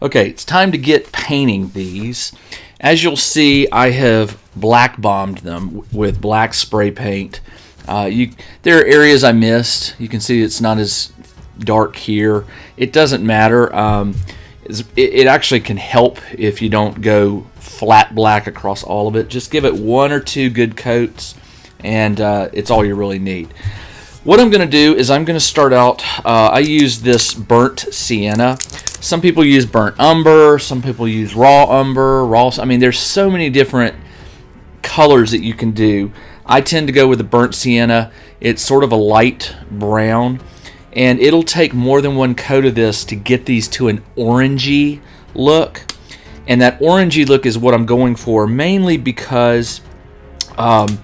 Okay, it's time to get painting these. As you'll see, I have black bombed them with black spray paint. There are areas I missed. You can see it's not as dark here. It doesn't matter. It actually can help if you don't go flat black across all of it. Just give it 1 or 2 good coats, and it's all you really need. What I'm going to do is I'm going to start out, I use this burnt sienna. Some people use burnt umber, some people use raw umber, I mean, there's so many different colors that you can do. I tend to go with the burnt sienna. It's sort of a light brown, and it'll take more than 1 coat of this to get these to an orangey look. And that orangey look is what I'm going for, mainly because I'm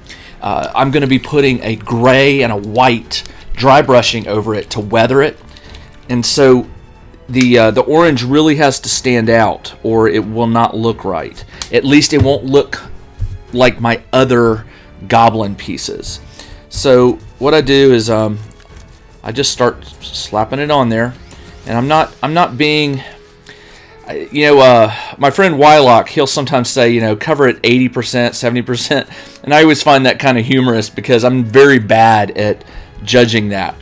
going to be putting a gray and a white dry brushing over it to weather it. And so the orange really has to stand out, or it will not look right. At least it won't look like my other goblin pieces. So what I do is I just start slapping it on there, and I'm not being, my friend Wylock, he'll sometimes say, cover it 80%, 70%, and I always find that kind of humorous because I'm very bad at judging that.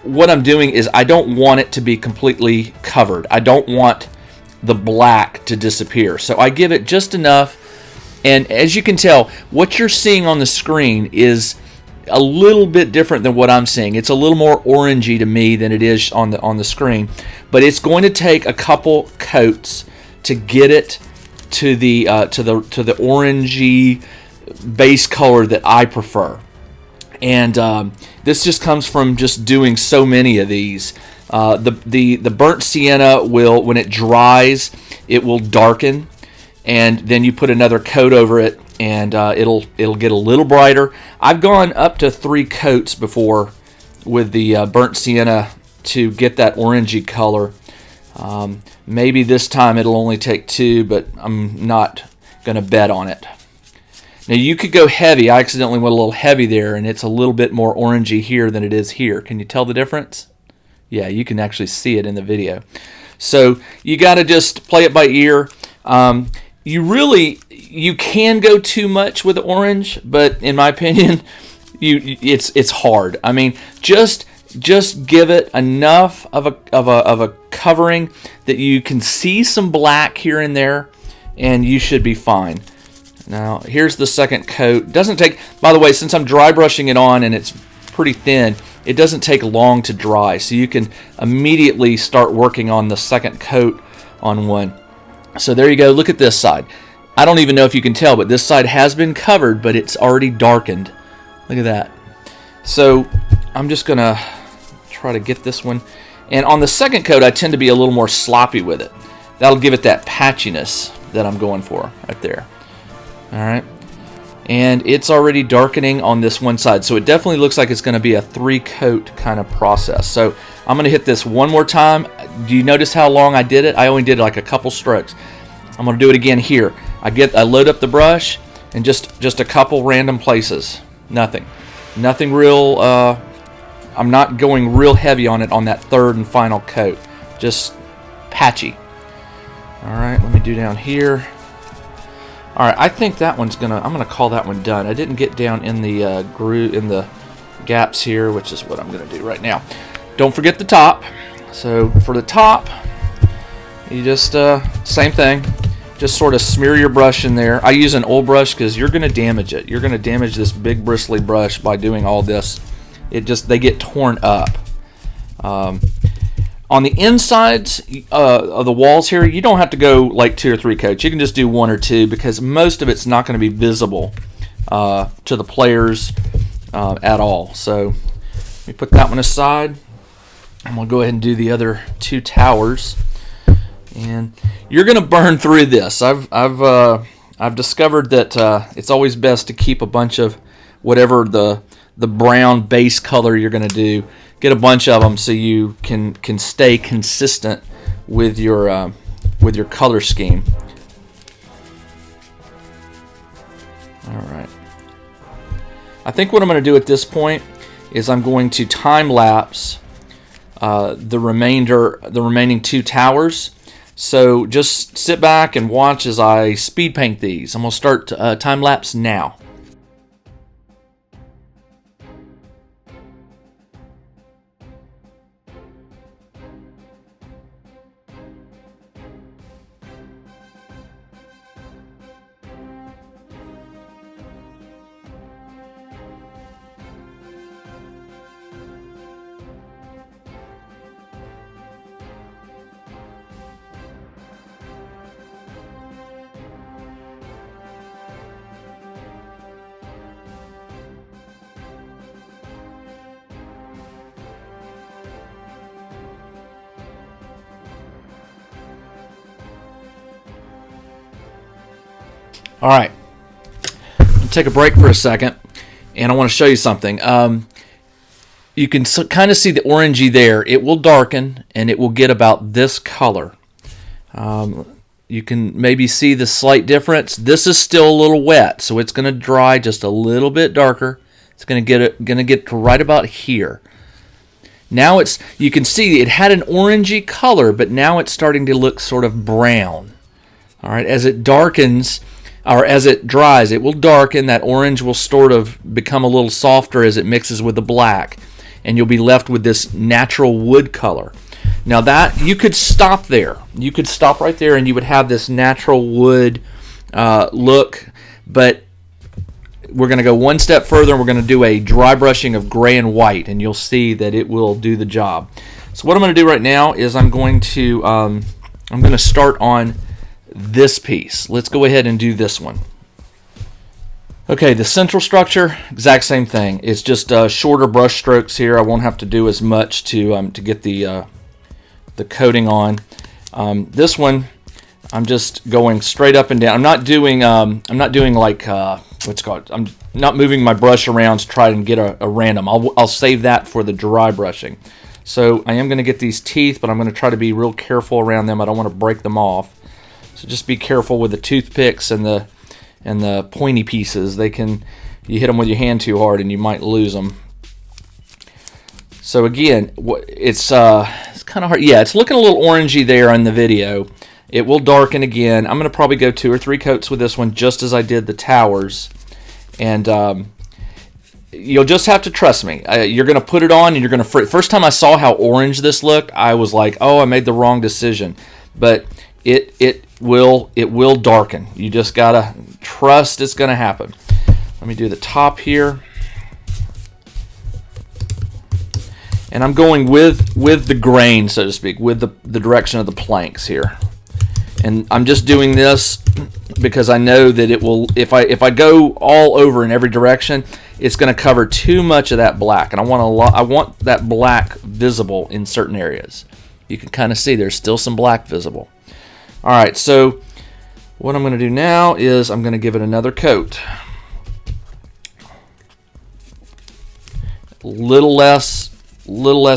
What I'm doing is I don't want it to be completely covered. I don't want the black to disappear. So I give it just enough, and as you can tell, what you're seeing on the screen is a little bit different than what I'm seeing. It's a little more orangey to me than it is on the screen, but it's going to take a couple coats to get it to the orangey base color that I prefer. And this just comes from just doing so many of these. The burnt sienna will, when it dries, it will darken, and then you put another coat over it, and it'll get a little brighter. I've gone up to 3 coats before with the burnt sienna to get that orangey color. Maybe this time it'll only take 2, but I'm not going to bet on it. Now you could go heavy. I accidentally went a little heavy there, and it's a little bit more orangey here than it is here. Can you tell the difference? Yeah, you can actually see it in the video. So you got to just play it by ear. You can go too much with the orange, but in my opinion, it's hard. I mean, just give it enough of a covering that you can see some black here and there, and you should be fine. Now, here's the second coat. Doesn't take, by the way, since I'm dry brushing it on and it's pretty thin, it doesn't take long to dry. So you can immediately start working on the second coat on one. So there you go. Look at this side. I don't even know if you can tell, but this side has been covered, but it's already darkened. Look at that. So I'm just going to try to get this one. And on the second coat, I tend to be a little more sloppy with it. That'll give it that patchiness that I'm going for right there. All right, and it's already darkening on this one side, so it definitely looks like it's going to be a 3-coat kind of process. So I'm going to hit this one more time. Do you notice how long I did it? I only did like a couple strokes. I'm going to do it again here. I load up the brush and just a couple random places. Nothing real. I'm not going real heavy on it on that 3rd and final coat. Just patchy. All right, let me do down here. All right, I think that one's I'm gonna call that one done. I didn't get down in the groove, in the gaps here, which is what I'm gonna do right now. Don't forget the top. So for the top, you just same thing. Just sort of smear your brush in there. I use an old brush because you're gonna damage it. You're gonna damage this big bristly brush by doing all this. They get torn up. On the insides of the walls here, you don't have to go like 2 or 3 coats. You can just do 1 or 2 because most of it's not going to be visible to the players at all. So let me put that one aside. I'm going to go ahead and do the other 2 towers. And you're going to burn through this. I've discovered that it's always best to keep a bunch of whatever the brown base color you're going to do. Get a bunch of them so you can stay consistent with your color scheme. All right. I think what I'm going to do at this point is I'm going to time lapse the remaining 2 towers. So just sit back and watch as I speed paint these. I'm going to start time lapse now. All right, I'll take a break for a second, and I want to show you something. You can kind of see the orangey there. It will darken, and it will get about this color. You can maybe see the slight difference. This is still a little wet, so it's going to dry just a little bit darker. It's going to get to right about here. Now you can see it had an orangey color, but now it's starting to look sort of brown. All right, as it darkens, or as it dries, it will darken. That orange will sort of become a little softer as it mixes with the black, and you'll be left with this natural wood color. Now that you could stop there. You could stop right there and you would have this natural wood look, but we're going to go one step further and we're going to do a dry brushing of gray and white, and you'll see that it will do the job. So what I'm going to do right now is I'm going to start on this piece. Let's go ahead and do this one. Okay, the central structure, exact same thing. It's just shorter brush strokes here. I won't have to do as much to get the coating on. This one, I'm just going straight up and down. I'm not doing like what's called. I'm not moving my brush around to try and get a random. I'll save that for the dry brushing. So I am going to get these teeth, but I'm going to try to be real careful around them. I don't want to break them off. So just be careful with the toothpicks and the pointy pieces. You hit them with your hand too hard and you might lose them. So again, it's kind of hard. Yeah, it's looking a little orangey there in the video. It will darken again. I'm going to probably go 2 or 3 coats with this one, just as I did the towers. And you'll just have to trust me. You're going to put it on and you're going to first time I saw how orange this looked, I was like, oh, I made the wrong decision. But it will darken. You just gotta trust it's gonna happen. Let me do the top here, and I'm going with the grain, so to speak, with the direction of the planks here. And I'm just doing this because I know that it will. If I go all over in every direction, it's going to cover too much of that black, and I want that black visible in certain areas. You can kind of see there's still some black visible. All right, so what I'm going to do now is I'm going to give it another coat. Little less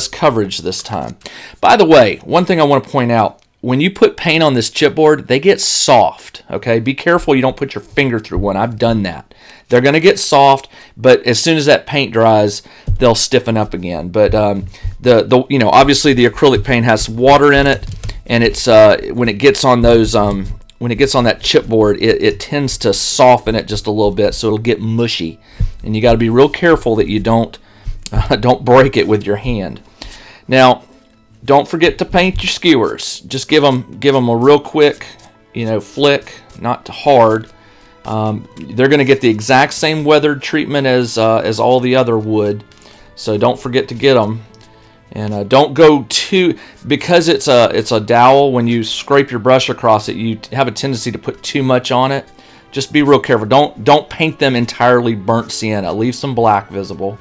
coverage this time. By the way, one thing I want to point out, when you put paint on this chipboard, they get soft, okay? Be careful you don't put your finger through one. I've done that. They're going to get soft, but as soon as that paint dries, they'll stiffen up again. But obviously the acrylic paint has water in it, and it's when it gets on those when it gets on that chipboard, it tends to soften it just a little bit, so it'll get mushy. And you got to be real careful that you don't break it with your hand. Now, don't forget to paint your skewers. Just give them a real quick, flick, not hard. They're going to get the exact same weathered treatment as all the other wood, so don't forget to get them. And don't go too, because it's a dowel. When you scrape your brush across it, you have a tendency to put too much on it. Just be real careful. Don't paint them entirely burnt sienna. Leave some black visible.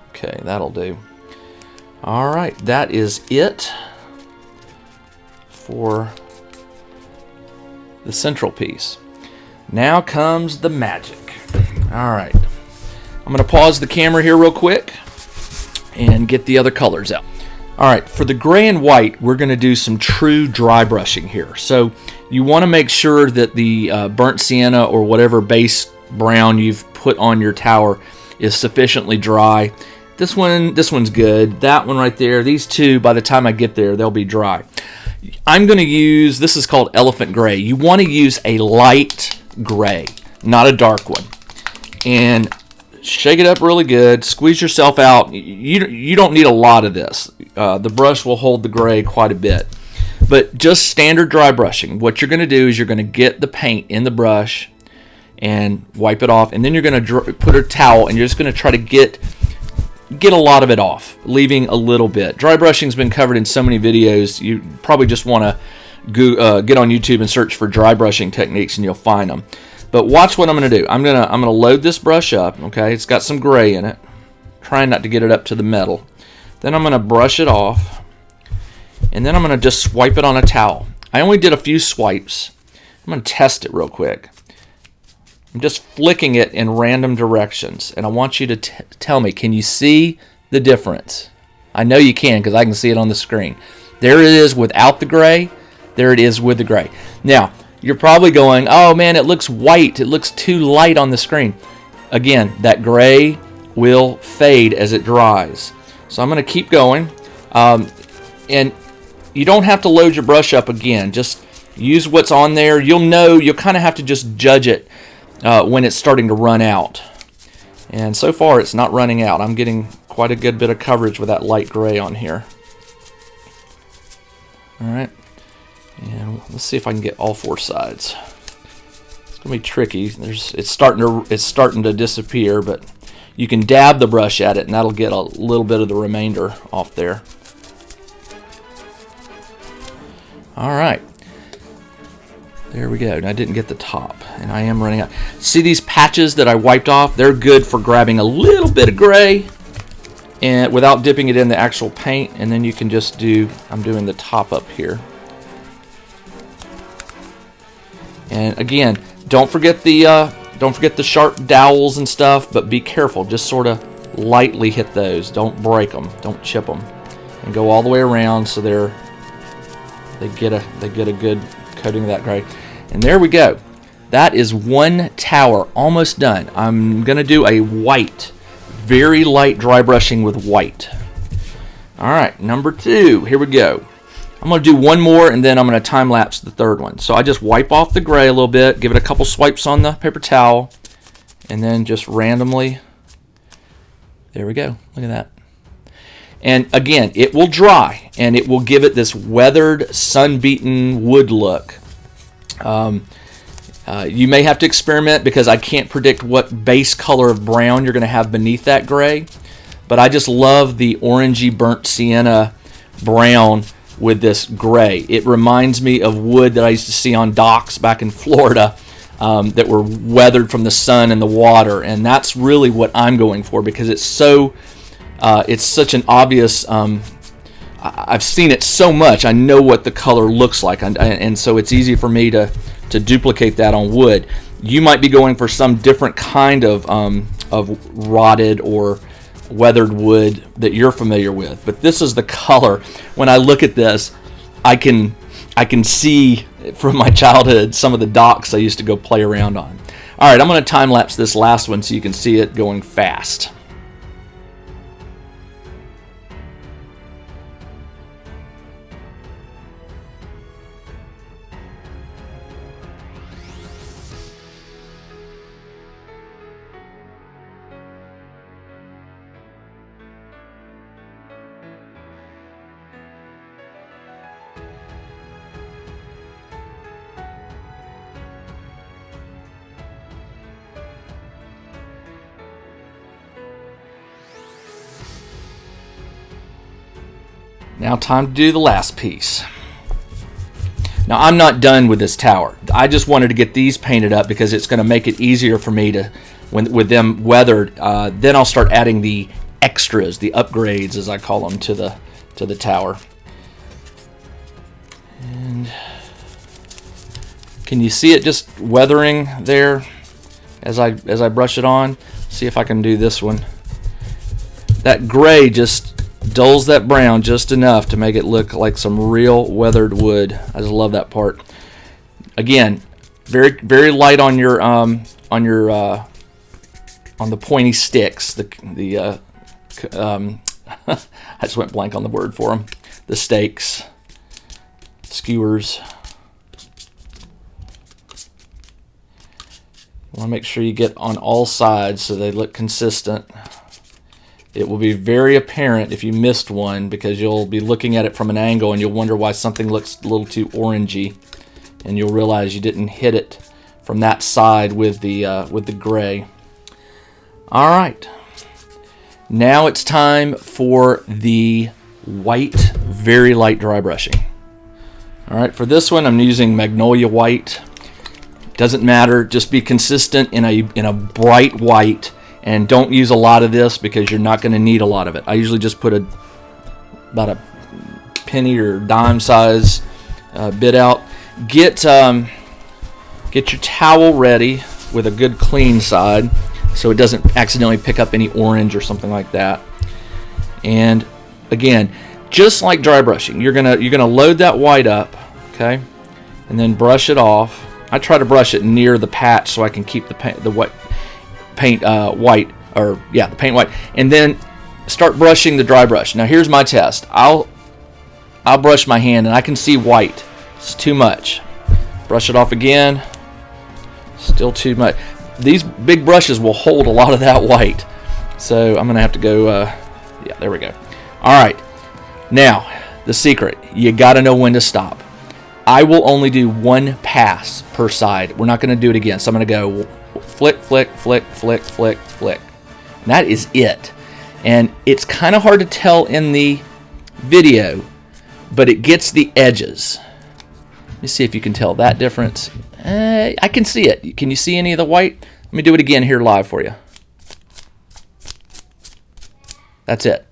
Okay, that'll do. All right, that is it for the central piece. Now comes the magic. All right, I'm going to pause the camera here real quick and get the other colors out. All right, for the gray and white, we're going to do some true dry brushing here. So you want to make sure that the burnt sienna or whatever base brown you've put on your tower is sufficiently dry. This one's good. That one right there, these two, by the time I get there, they'll be dry. I'm going to use, this is called elephant gray. You want to use a light gray, not a dark one. And shake it up really good. Squeeze yourself out. You don't need a lot of this. The brush will hold the gray quite a bit. But just standard dry brushing. What you're going to do is you're going to get the paint in the brush and wipe it off. And then you're going to put a towel and you're just going to try to get a lot of it off, leaving a little bit. Dry brushing's been covered in so many videos. You probably just want to get on YouTube and search for dry brushing techniques and you'll find them. But watch what I'm going to do. I'm going to load this brush up, okay? It's got some gray in it. Trying not to get it up to the metal. Then I'm going to brush it off. And then I'm going to just swipe it on a towel. I only did a few swipes. I'm going to test it real quick. I'm just flicking it in random directions. And I want you to tell me, can you see the difference? I know you can because I can see it on the screen. There it is without the gray. There it is with the gray. Now, you're probably going, oh man, it looks white. It looks too light on the screen. Again, that gray will fade as it dries. So I'm going to keep going. And you don't have to load your brush up again. Just use what's on there. You'll kind of have to just judge it when it's starting to run out. And so far, it's not running out. I'm getting quite a good bit of coverage with that light gray on here. All right. And let's see if I can get all four sides. It's gonna be tricky. It's starting to disappear, but you can dab the brush at it, and that'll get a little bit of the remainder off there. All right, there we go. And I didn't get the top, and I am running out. See these patches that I wiped off? They're good for grabbing a little bit of gray, and without dipping it in the actual paint. And then you can just do. I'm doing the top up here. And again, don't forget the sharp dowels and stuff, but be careful. Just sort of lightly hit those. Don't break them. Don't chip them. And go all the way around so they get a good coating of that gray. And there we go. That is one tower almost done. I'm gonna do a white, very light dry brushing with white. All right, number 2. Here we go. I'm going to do one more, and then I'm going to time-lapse the third one. So I just wipe off the gray a little bit, give it a couple swipes on the paper towel, and then just randomly, there we go. Look at that. And again, it will dry, and it will give it this weathered, sun-beaten wood look. You may have to experiment because I can't predict what base color of brown you're going to have beneath that gray. But I just love the orangey burnt sienna brown with this gray. It reminds me of wood that I used to see on docks back in Florida that were weathered from the sun and the water, and that's really what I'm going for because it's such an obvious. I've seen it so much. I know what the color looks like, and so it's easy for me to duplicate that on wood. You might be going for some different kind of rotted or weathered wood that you're familiar with, but this is the color. When I look at this, I can see from my childhood some of the docks I used to go play around on. All right, I'm going to time lapse this last one so you can see it going fast. Now time to do the last piece. Now I'm not done with this tower. I just wanted to get these painted up because it's going to make it easier for me to, with them weathered, then I'll start adding the extras, the upgrades as I call them, to the tower. And can you see it just weathering there as I brush it on? See if I can do this one. That gray just dulls that brown just enough to make it look like some real weathered wood. I just love that part. Again, very very light on your on the pointy sticks. I just went blank on the word for them. The stakes. skewers. You want to make sure you get on all sides so they look consistent. It will be very apparent if you missed one, because you'll be looking at it from an angle and you'll wonder why something looks a little too orangey, and you'll realize you didn't hit it from that side with the gray. All right, now it's time for the white, very light dry brushing. All right, for this one I'm using Magnolia White. Doesn't matter, just be consistent in a bright white, and don't use a lot of this because you're not going to need a lot of it. I usually just put about a penny or dime size bit out. Get your towel ready with a good clean side so it doesn't accidentally pick up any orange or something like that. And again, just like dry brushing, you're gonna load that white up, okay, and then brush it off. I try to brush it near the patch so I can keep the paint white, and then start brushing the dry brush. Now here's my test. I'll brush my hand and I can see white. It's too much. Brush it off again. Still too much. These big brushes will hold a lot of that white, so I'm gonna have to go. Yeah, there we go. All right. Now the secret: you got to know when to stop. I will only do one pass per side. We're not going to do it again. So I'm going to go flick, flick, flick, flick, flick, flick. And that is it. And it's kind of hard to tell in the video, but it gets the edges. Let me see if you can tell that difference. I can see it. Can you see any of the white? Let me do it again here live for you. That's it.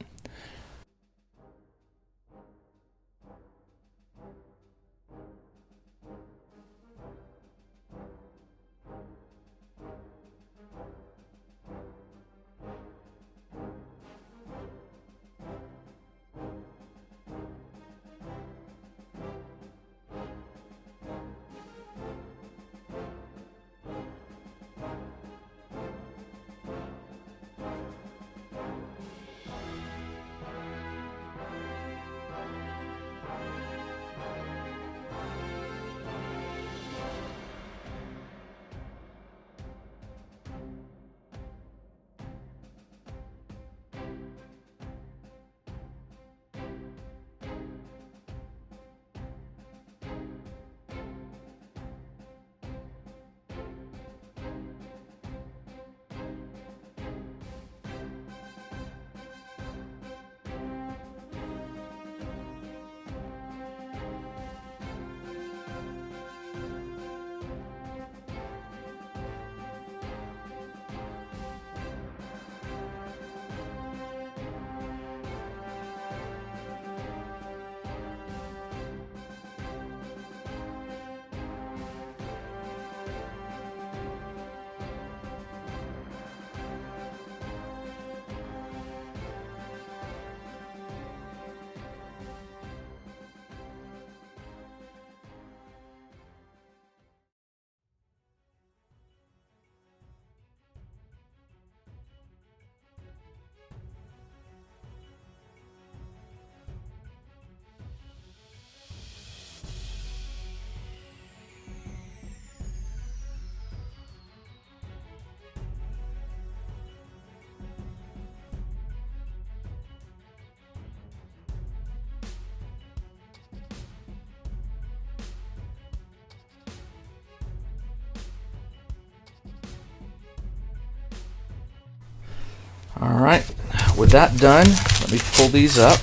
All right, with that done, let me pull these up.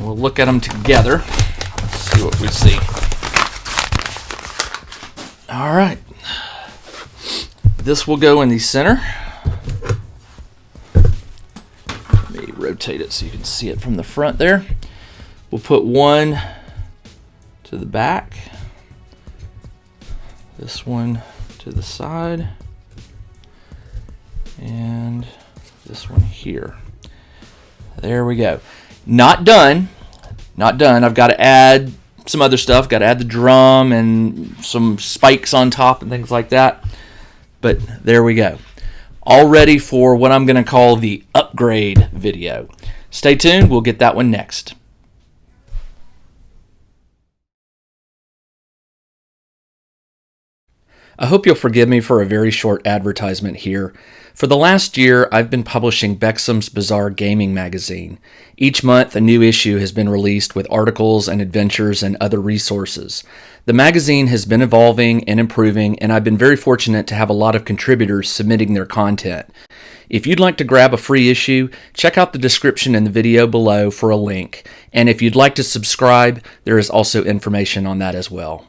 We'll look at them together. Let's see what we see. All right, this will go in the center. Let me rotate it so you can see it from the front there. We'll put one to the back, this one to the side, and this one here. There we go. Not done. Not done. I've got to add some other stuff. Got to add the drum and some spikes on top and things like that. But there we go. All ready for what I'm going to call the upgrade video. Stay tuned. We'll get that one next. I hope you'll forgive me for a very short advertisement here. For the last year, I've been publishing Bexim's Bazaar gaming magazine. Each month, a new issue has been released with articles and adventures and other resources. The magazine has been evolving and improving, and I've been very fortunate to have a lot of contributors submitting their content. If you'd like to grab a free issue, check out the description in the video below for a link. And if you'd like to subscribe, there is also information on that as well.